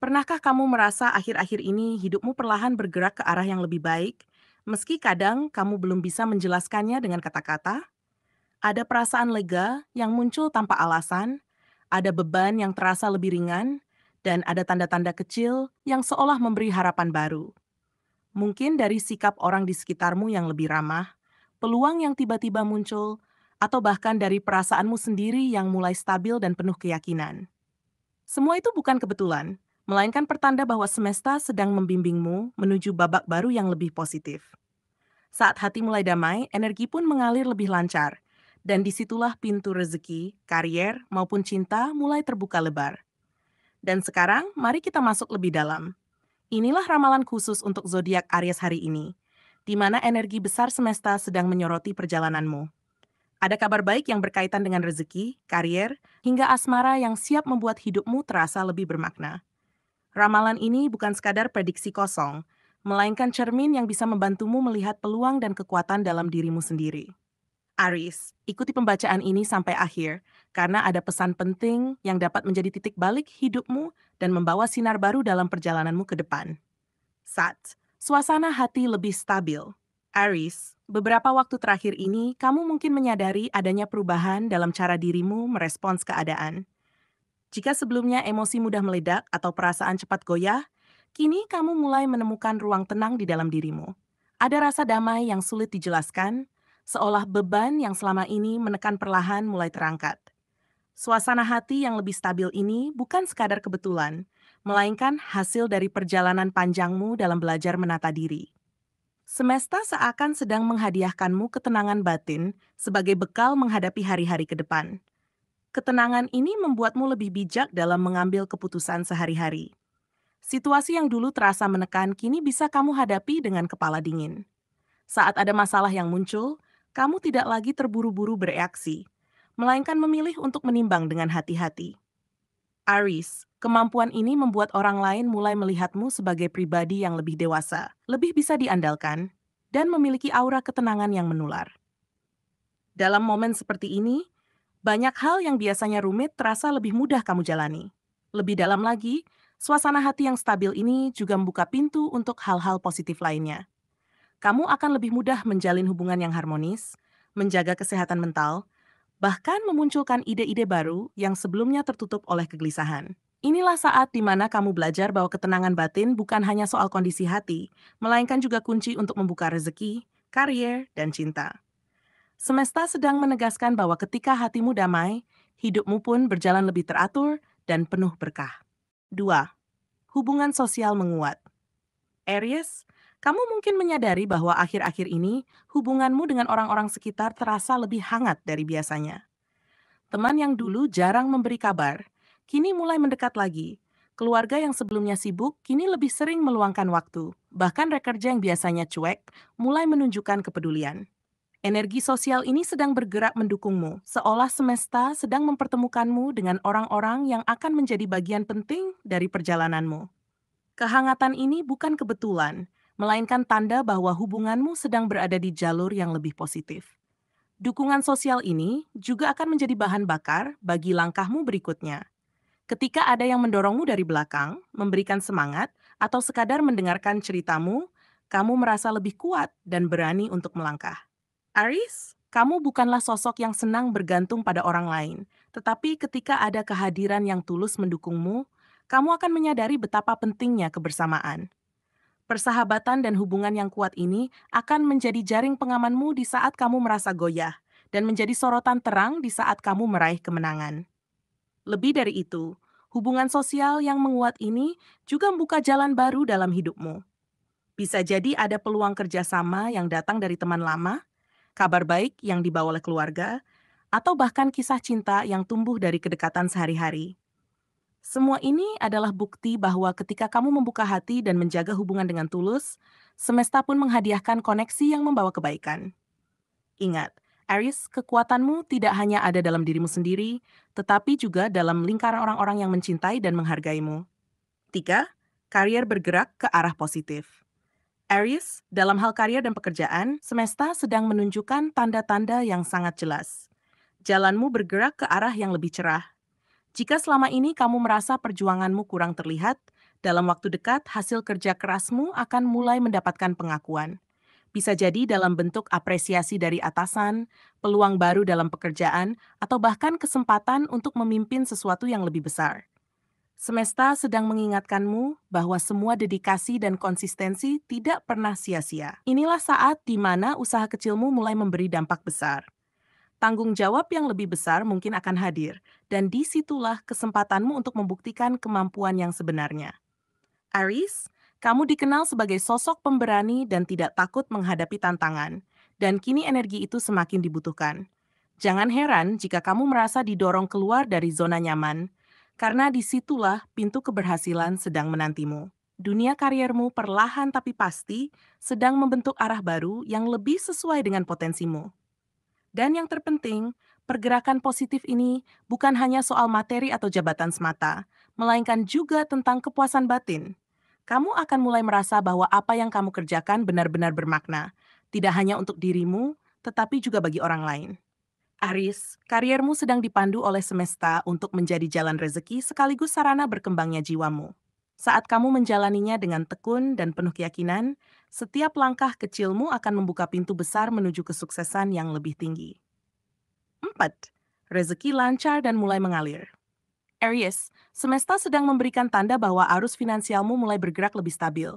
Pernahkah kamu merasa akhir-akhir ini hidupmu perlahan bergerak ke arah yang lebih baik, meski kadang kamu belum bisa menjelaskannya dengan kata-kata? Ada perasaan lega yang muncul tanpa alasan, ada beban yang terasa lebih ringan, dan ada tanda-tanda kecil yang seolah memberi harapan baru. Mungkin dari sikap orang di sekitarmu yang lebih ramah, peluang yang tiba-tiba muncul, atau bahkan dari perasaanmu sendiri yang mulai stabil dan penuh keyakinan. Semua itu bukan kebetulan, melainkan pertanda bahwa semesta sedang membimbingmu menuju babak baru yang lebih positif. Saat hati mulai damai, energi pun mengalir lebih lancar, dan disitulah pintu rezeki, karier, maupun cinta mulai terbuka lebar. Dan sekarang, mari kita masuk lebih dalam. Inilah ramalan khusus untuk zodiak Aries hari ini, di mana energi besar semesta sedang menyoroti perjalananmu. Ada kabar baik yang berkaitan dengan rezeki, karier, hingga asmara yang siap membuat hidupmu terasa lebih bermakna. Ramalan ini bukan sekadar prediksi kosong, melainkan cermin yang bisa membantumu melihat peluang dan kekuatan dalam dirimu sendiri. Aries, ikuti pembacaan ini sampai akhir, karena ada pesan penting yang dapat menjadi titik balik hidupmu dan membawa sinar baru dalam perjalananmu ke depan. Suasana hati lebih stabil. Aries, beberapa waktu terakhir ini kamu mungkin menyadari adanya perubahan dalam cara dirimu merespons keadaan. Jika sebelumnya emosi mudah meledak atau perasaan cepat goyah, kini kamu mulai menemukan ruang tenang di dalam dirimu. Ada rasa damai yang sulit dijelaskan, seolah beban yang selama ini menekan perlahan mulai terangkat. Suasana hati yang lebih stabil ini bukan sekadar kebetulan, melainkan hasil dari perjalanan panjangmu dalam belajar menata diri. Semesta seakan sedang menghadiahkanmu ketenangan batin sebagai bekal menghadapi hari-hari ke depan. Ketenangan ini membuatmu lebih bijak dalam mengambil keputusan sehari-hari. Situasi yang dulu terasa menekan kini bisa kamu hadapi dengan kepala dingin. Saat ada masalah yang muncul, kamu tidak lagi terburu-buru bereaksi, melainkan memilih untuk menimbang dengan hati-hati. Aries, kemampuan ini membuat orang lain mulai melihatmu sebagai pribadi yang lebih dewasa, lebih bisa diandalkan, dan memiliki aura ketenangan yang menular. Dalam momen seperti ini, banyak hal yang biasanya rumit terasa lebih mudah kamu jalani. Lebih dalam lagi, suasana hati yang stabil ini juga membuka pintu untuk hal-hal positif lainnya. Kamu akan lebih mudah menjalin hubungan yang harmonis, menjaga kesehatan mental, bahkan memunculkan ide-ide baru yang sebelumnya tertutup oleh kegelisahan. Inilah saat di mana kamu belajar bahwa ketenangan batin bukan hanya soal kondisi hati, melainkan juga kunci untuk membuka rezeki, karier, dan cinta. Semesta sedang menegaskan bahwa ketika hatimu damai, hidupmu pun berjalan lebih teratur dan penuh berkah. 2. Hubungan sosial menguat. Aries, kamu mungkin menyadari bahwa akhir-akhir ini hubunganmu dengan orang-orang sekitar terasa lebih hangat dari biasanya. Teman yang dulu jarang memberi kabar, kini mulai mendekat lagi. Keluarga yang sebelumnya sibuk, kini lebih sering meluangkan waktu. Bahkan rekerja yang biasanya cuek, mulai menunjukkan kepedulian. Energi sosial ini sedang bergerak mendukungmu, seolah semesta sedang mempertemukanmu dengan orang-orang yang akan menjadi bagian penting dari perjalananmu. Kehangatan ini bukan kebetulan, melainkan tanda bahwa hubunganmu sedang berada di jalur yang lebih positif. Dukungan sosial ini juga akan menjadi bahan bakar bagi langkahmu berikutnya. Ketika ada yang mendorongmu dari belakang, memberikan semangat, atau sekadar mendengarkan ceritamu, kamu merasa lebih kuat dan berani untuk melangkah. Aris, kamu bukanlah sosok yang senang bergantung pada orang lain, tetapi ketika ada kehadiran yang tulus mendukungmu, kamu akan menyadari betapa pentingnya kebersamaan. Persahabatan dan hubungan yang kuat ini akan menjadi jaring pengamanmu di saat kamu merasa goyah dan menjadi sorotan terang di saat kamu meraih kemenangan. Lebih dari itu, hubungan sosial yang menguat ini juga membuka jalan baru dalam hidupmu. Bisa jadi ada peluang kerjasama yang datang dari teman lama, kabar baik yang dibawa oleh keluarga, atau bahkan kisah cinta yang tumbuh dari kedekatan sehari-hari. Semua ini adalah bukti bahwa ketika kamu membuka hati dan menjaga hubungan dengan tulus, semesta pun menghadiahkan koneksi yang membawa kebaikan. Ingat, Aries, kekuatanmu tidak hanya ada dalam dirimu sendiri, tetapi juga dalam lingkaran orang-orang yang mencintai dan menghargaimu. 3. Karier bergerak ke arah positif. Aries, dalam hal karier dan pekerjaan, semesta sedang menunjukkan tanda-tanda yang sangat jelas. Jalanmu bergerak ke arah yang lebih cerah. Jika selama ini kamu merasa perjuanganmu kurang terlihat, Dalam waktu dekat, hasil kerja kerasmu akan mulai mendapatkan pengakuan. Bisa jadi dalam bentuk apresiasi dari atasan, peluang baru dalam pekerjaan, atau bahkan kesempatan untuk memimpin sesuatu yang lebih besar. Semesta sedang mengingatkanmu bahwa semua dedikasi dan konsistensi tidak pernah sia-sia. Inilah saat di mana usaha kecilmu mulai memberi dampak besar. Tanggung jawab yang lebih besar mungkin akan hadir, dan disitulah kesempatanmu untuk membuktikan kemampuan yang sebenarnya. Aries, kamu dikenal sebagai sosok pemberani dan tidak takut menghadapi tantangan, dan kini energi itu semakin dibutuhkan. Jangan heran jika kamu merasa didorong keluar dari zona nyaman, karena disitulah pintu keberhasilan sedang menantimu. Dunia kariermu perlahan tapi pasti sedang membentuk arah baru yang lebih sesuai dengan potensimu. Dan yang terpenting, pergerakan positif ini bukan hanya soal materi atau jabatan semata, melainkan juga tentang kepuasan batin. Kamu akan mulai merasa bahwa apa yang kamu kerjakan benar-benar bermakna, tidak hanya untuk dirimu, tetapi juga bagi orang lain. Aris, kariermu sedang dipandu oleh semesta untuk menjadi jalan rezeki sekaligus sarana berkembangnya jiwamu. Saat kamu menjalaninya dengan tekun dan penuh keyakinan, setiap langkah kecilmu akan membuka pintu besar menuju kesuksesan yang lebih tinggi. 4. Rezeki lancar dan mulai mengalir. Aries, semesta sedang memberikan tanda bahwa arus finansialmu mulai bergerak lebih stabil.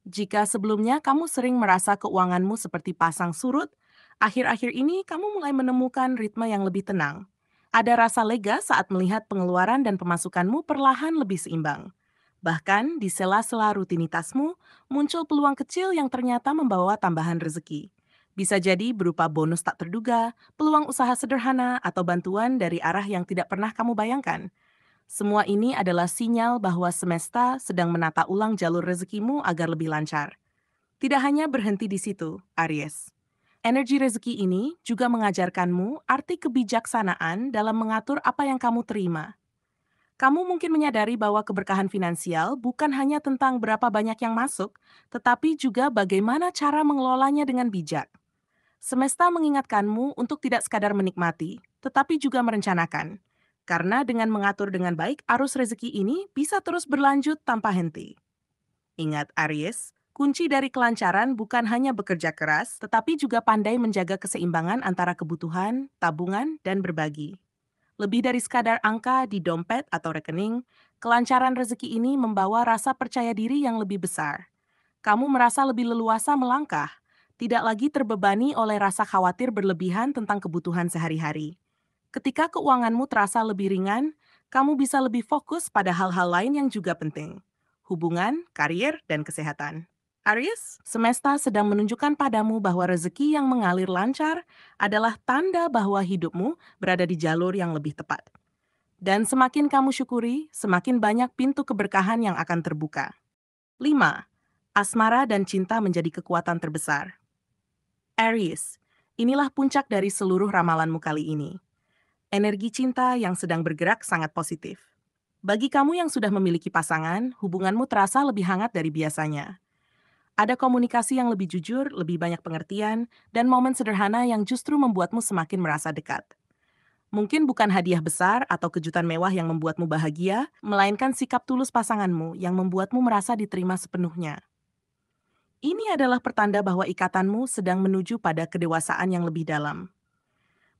Jika sebelumnya kamu sering merasa keuanganmu seperti pasang surut, akhir-akhir ini kamu mulai menemukan ritme yang lebih tenang. Ada rasa lega saat melihat pengeluaran dan pemasukanmu perlahan lebih seimbang. Bahkan di sela-sela rutinitasmu, muncul peluang kecil yang ternyata membawa tambahan rezeki. Bisa jadi berupa bonus tak terduga, peluang usaha sederhana, atau bantuan dari arah yang tidak pernah kamu bayangkan. Semua ini adalah sinyal bahwa semesta sedang menata ulang jalur rezekimu agar lebih lancar. Tidak hanya berhenti di situ, Aries. Energi rezeki ini juga mengajarkanmu arti kebijaksanaan dalam mengatur apa yang kamu terima. Kamu mungkin menyadari bahwa keberkahan finansial bukan hanya tentang berapa banyak yang masuk, tetapi juga bagaimana cara mengelolanya dengan bijak. Semesta mengingatkanmu untuk tidak sekadar menikmati, tetapi juga merencanakan. Karena dengan mengatur dengan baik, arus rezeki ini bisa terus berlanjut tanpa henti. Ingat Aries, kunci dari kelancaran bukan hanya bekerja keras, tetapi juga pandai menjaga keseimbangan antara kebutuhan, tabungan, dan berbagi. Lebih dari sekadar angka di dompet atau rekening, kelancaran rezeki ini membawa rasa percaya diri yang lebih besar. Kamu merasa lebih leluasa melangkah, tidak lagi terbebani oleh rasa khawatir berlebihan tentang kebutuhan sehari-hari. Ketika keuanganmu terasa lebih ringan, kamu bisa lebih fokus pada hal-hal lain yang juga penting. Hubungan, karir, dan kesehatan. Aries, semesta sedang menunjukkan padamu bahwa rezeki yang mengalir lancar adalah tanda bahwa hidupmu berada di jalur yang lebih tepat. Dan semakin kamu syukuri, semakin banyak pintu keberkahan yang akan terbuka. 5. Asmara dan cinta menjadi kekuatan terbesar. Aries, inilah puncak dari seluruh ramalanmu kali ini. Energi cinta yang sedang bergerak sangat positif. Bagi kamu yang sudah memiliki pasangan, hubunganmu terasa lebih hangat dari biasanya. Ada komunikasi yang lebih jujur, lebih banyak pengertian, dan momen sederhana yang justru membuatmu semakin merasa dekat. Mungkin bukan hadiah besar atau kejutan mewah yang membuatmu bahagia, melainkan sikap tulus pasanganmu yang membuatmu merasa diterima sepenuhnya. Ini adalah pertanda bahwa ikatanmu sedang menuju pada kedewasaan yang lebih dalam.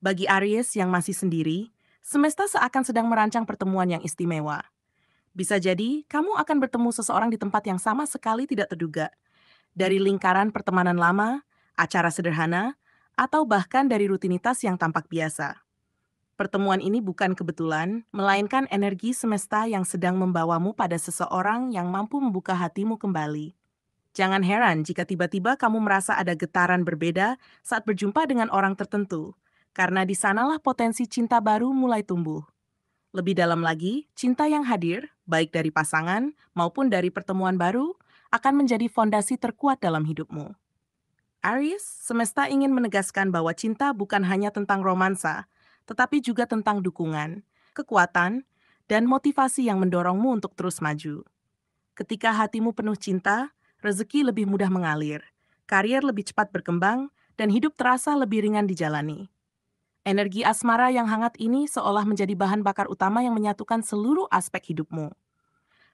Bagi Aries yang masih sendiri, semesta seakan sedang merancang pertemuan yang istimewa. Bisa jadi, kamu akan bertemu seseorang di tempat yang sama sekali tidak terduga. Dari lingkaran pertemanan lama, acara sederhana, atau bahkan dari rutinitas yang tampak biasa. Pertemuan ini bukan kebetulan, melainkan energi semesta yang sedang membawamu pada seseorang yang mampu membuka hatimu kembali. Jangan heran jika tiba-tiba kamu merasa ada getaran berbeda saat berjumpa dengan orang tertentu, karena di sanalah potensi cinta baru mulai tumbuh. Lebih dalam lagi, cinta yang hadir, baik dari pasangan maupun dari pertemuan baru, akan menjadi fondasi terkuat dalam hidupmu. Aries, semesta ingin menegaskan bahwa cinta bukan hanya tentang romansa, tetapi juga tentang dukungan, kekuatan, dan motivasi yang mendorongmu untuk terus maju. Ketika hatimu penuh cinta, rezeki lebih mudah mengalir, karier lebih cepat berkembang, dan hidup terasa lebih ringan dijalani. Energi asmara yang hangat ini seolah menjadi bahan bakar utama yang menyatukan seluruh aspek hidupmu.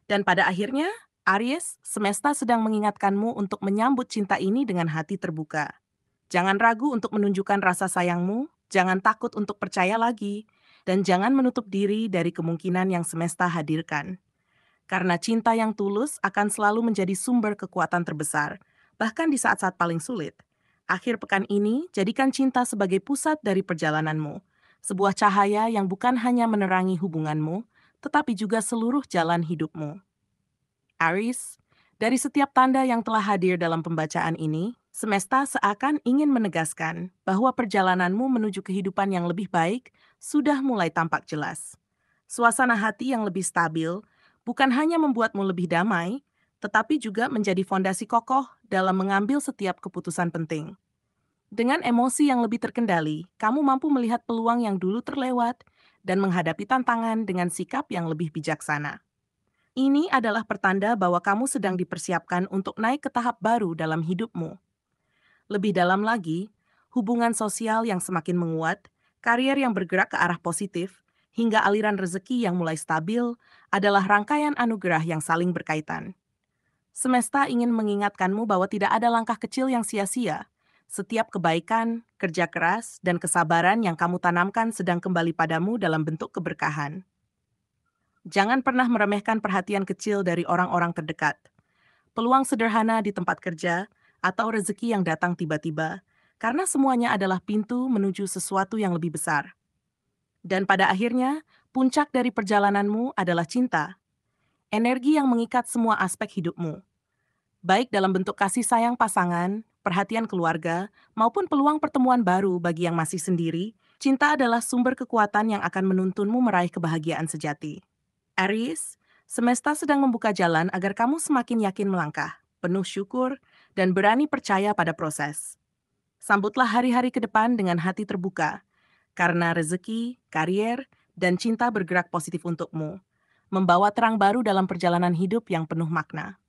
Dan pada akhirnya, Aries, semesta sedang mengingatkanmu untuk menyambut cinta ini dengan hati terbuka. Jangan ragu untuk menunjukkan rasa sayangmu, jangan takut untuk percaya lagi, dan jangan menutup diri dari kemungkinan yang semesta hadirkan. Karena cinta yang tulus akan selalu menjadi sumber kekuatan terbesar, bahkan di saat-saat paling sulit. Akhir pekan ini, jadikan cinta sebagai pusat dari perjalananmu. Sebuah cahaya yang bukan hanya menerangi hubunganmu, tetapi juga seluruh jalan hidupmu. Aries, dari setiap tanda yang telah hadir dalam pembacaan ini, semesta seakan ingin menegaskan bahwa perjalananmu menuju kehidupan yang lebih baik sudah mulai tampak jelas. Suasana hati yang lebih stabil bukan hanya membuatmu lebih damai, tetapi juga menjadi fondasi kokoh dalam mengambil setiap keputusan penting. Dengan emosi yang lebih terkendali, kamu mampu melihat peluang yang dulu terlewat dan menghadapi tantangan dengan sikap yang lebih bijaksana. Ini adalah pertanda bahwa kamu sedang dipersiapkan untuk naik ke tahap baru dalam hidupmu. Lebih dalam lagi, hubungan sosial yang semakin menguat, karier yang bergerak ke arah positif, hingga aliran rezeki yang mulai stabil adalah rangkaian anugerah yang saling berkaitan. Semesta ingin mengingatkanmu bahwa tidak ada langkah kecil yang sia-sia. Setiap kebaikan, kerja keras, dan kesabaran yang kamu tanamkan sedang kembali padamu dalam bentuk keberkahan. Jangan pernah meremehkan perhatian kecil dari orang-orang terdekat. Peluang sederhana di tempat kerja atau rezeki yang datang tiba-tiba, karena semuanya adalah pintu menuju sesuatu yang lebih besar. Dan pada akhirnya, puncak dari perjalananmu adalah cinta, energi yang mengikat semua aspek hidupmu, baik dalam bentuk kasih sayang pasangan, perhatian keluarga, maupun peluang pertemuan baru bagi yang masih sendiri. Cinta adalah sumber kekuatan yang akan menuntunmu meraih kebahagiaan sejati. Aries, semesta sedang membuka jalan agar kamu semakin yakin melangkah, penuh syukur, dan berani percaya pada proses. Sambutlah hari-hari ke depan dengan hati terbuka, karena rezeki, karier, dan cinta bergerak positif untukmu, membawa terang baru dalam perjalanan hidup yang penuh makna.